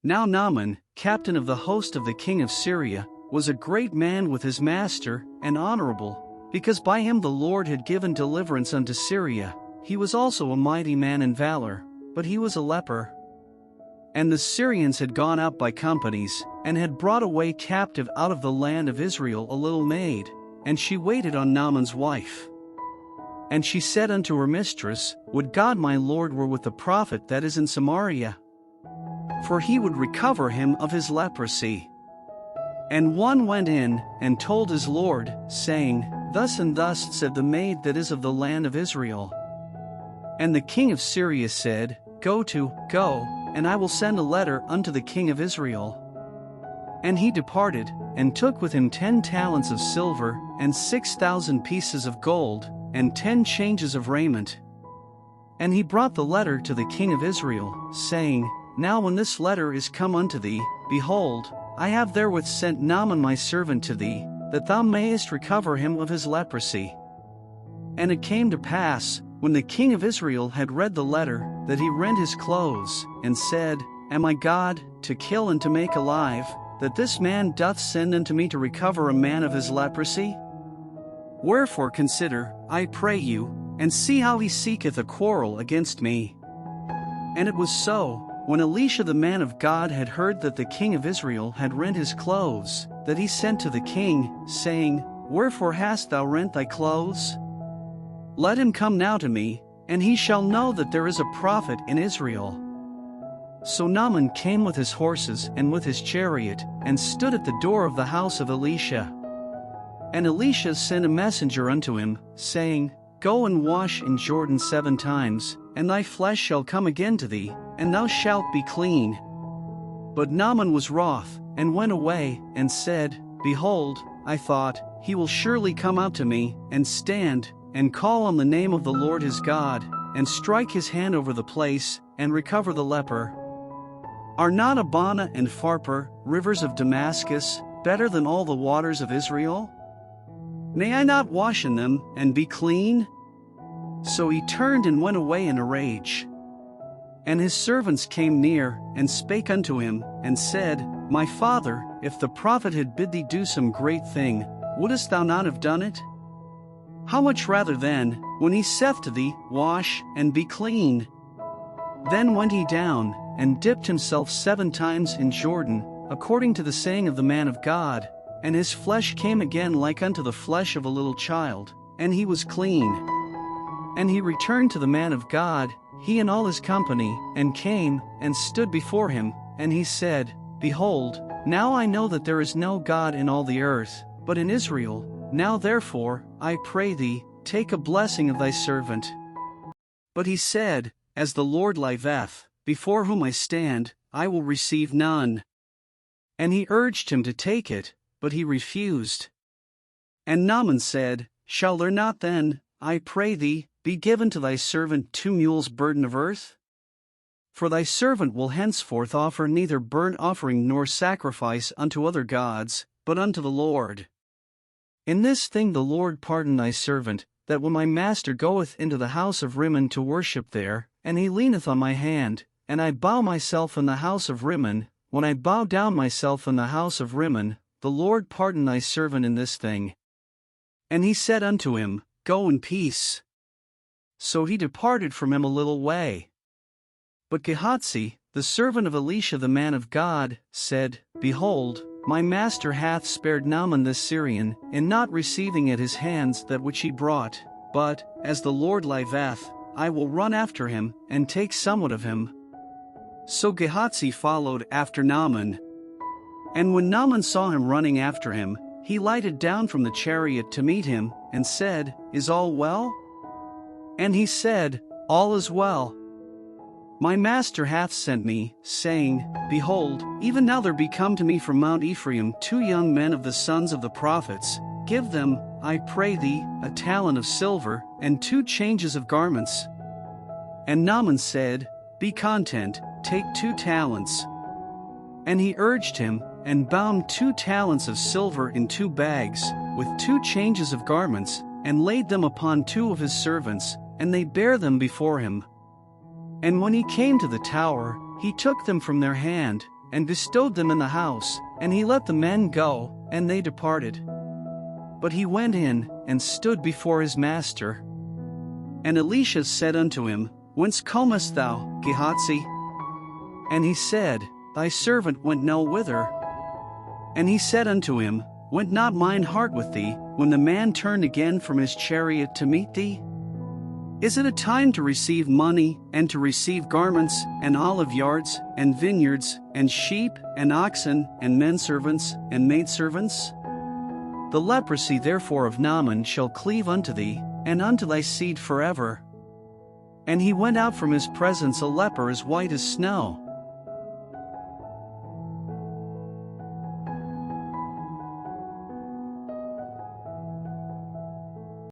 Now Naaman, captain of the host of the king of Syria, was a great man with his master, and honorable, because by him the Lord had given deliverance unto Syria. He was also a mighty man in valor, but he was a leper. And the Syrians had gone out by companies, and had brought away captive out of the land of Israel a little maid, and she waited on Naaman's wife. And she said unto her mistress, Would God my Lord were with the prophet that is in Samaria, for he would recover him of his leprosy. And one went in, and told his lord, saying, Thus and thus said the maid that is of the land of Israel. And the king of Syria said, Go, and I will send a letter unto the king of Israel. And he departed, and took with him 10 talents of silver, and 6,000 pieces of gold, and 10 changes of raiment. And he brought the letter to the king of Israel, saying, Now when this letter is come unto thee, behold, I have therewith sent Naaman my servant to thee, that thou mayest recover him of his leprosy. And it came to pass, when the king of Israel had read the letter, that he rent his clothes, and said, Am I God, to kill and to make alive, that this man doth send unto me to recover a man of his leprosy? Wherefore consider, I pray you, and see how he seeketh a quarrel against me. And it was so, when Elisha the man of God had heard that the king of Israel had rent his clothes, that he sent to the king, saying, Wherefore hast thou rent thy clothes? Let him come now to me, and he shall know that there is a prophet in Israel. So Naaman came with his horses and with his chariot, and stood at the door of the house of Elisha. And Elisha sent a messenger unto him, saying, Go and wash in Jordan 7 times, and thy flesh shall come again to thee, and thou shalt be clean. But Naaman was wroth, and went away, and said, Behold, I thought, he will surely come out to me, and stand, and call on the name of the Lord his God, and strike his hand over the place, and recover the leper. Are not Abana and Pharpar, rivers of Damascus, better than all the waters of Israel? May I not wash in them, and be clean? So he turned and went away in a rage. And his servants came near, and spake unto him, and said, My father, if the prophet had bid thee do some great thing, wouldest thou not have done it? How much rather then, when he saith to thee, Wash, and be clean? Then went he down, and dipped himself 7 times in Jordan, according to the saying of the man of God, and his flesh came again like unto the flesh of a little child, and he was clean. And he returned to the man of God, he and all his company, and came, and stood before him, and he said, Behold, now I know that there is no God in all the earth, but in Israel. Now therefore, I pray thee, take a blessing of thy servant. But he said, As the Lord liveth, before whom I stand, I will receive none. And he urged him to take it, but he refused. And Naaman said, Shall there not then, I pray thee, be given to thy servant 2 mules' burden of earth? For thy servant will henceforth offer neither burnt offering nor sacrifice unto other gods, but unto the Lord. In this thing the Lord pardon thy servant, that when my master goeth into the house of Rimmon to worship there, and he leaneth on my hand, and I bow myself in the house of Rimmon, when I bow down myself in the house of Rimmon, the Lord pardon thy servant in this thing. And he said unto him, Go in peace. So he departed from him a little way. But Gehazi, the servant of Elisha the man of God, said, Behold, my master hath spared Naaman this Syrian, in not receiving at his hands that which he brought, but, as the Lord liveth, I will run after him, and take somewhat of him. So Gehazi followed after Naaman. And when Naaman saw him running after him, he lighted down from the chariot to meet him, and said, Is all well? And he said, All is well. My master hath sent me, saying, Behold, even now there be come to me from Mount Ephraim 2 young men of the sons of the prophets. Give them, I pray thee, a talent of silver, and 2 changes of garments. And Naaman said, Be content, take 2 talents. And he urged him, and bound 2 talents of silver in 2 bags, with 2 changes of garments, and laid them upon 2 of his servants, and they bare them before him. And when he came to the tower, he took them from their hand, and bestowed them in the house, and he let the men go, and they departed. But he went in, and stood before his master. And Elisha said unto him, Whence comest thou, Gehazi? And he said, Thy servant went no whither. And he said unto him, Went not mine heart with thee, when the man turned again from his chariot to meet thee? Is it a time to receive money, and to receive garments, and olive yards, and vineyards, and sheep, and oxen, and menservants, and maidservants? The leprosy therefore of Naaman shall cleave unto thee, and unto thy seed forever. And he went out from his presence a leper as white as snow,